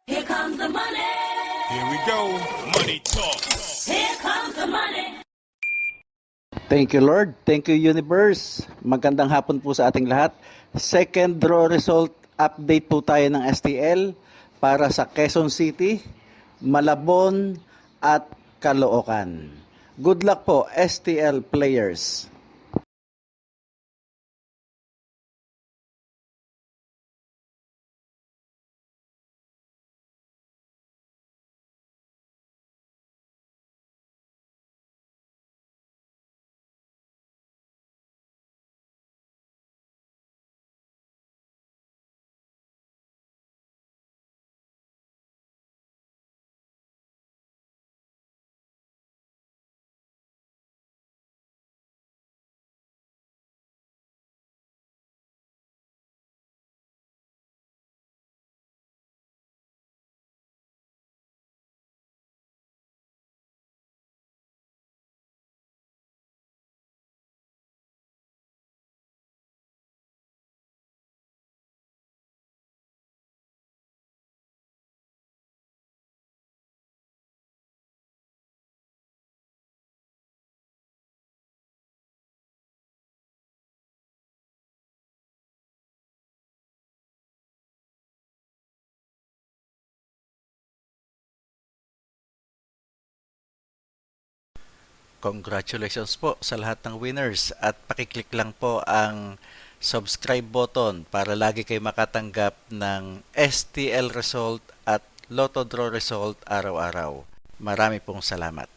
Here comes the money. Here we go. Money talk. Here comes the money. Thank you, Lord. Thank you, Universe. Magandang hapon po sa ating lahat. Second draw result update po tayo ng STL para sa Quezon City, Malabon at Caloocan. Good luck po, STL players. Congratulations po sa lahat ng winners at pakiclick lang po ang subscribe button para lagi kayo makatanggap ng STL result at Lotto Draw result araw-araw. Marami pong salamat.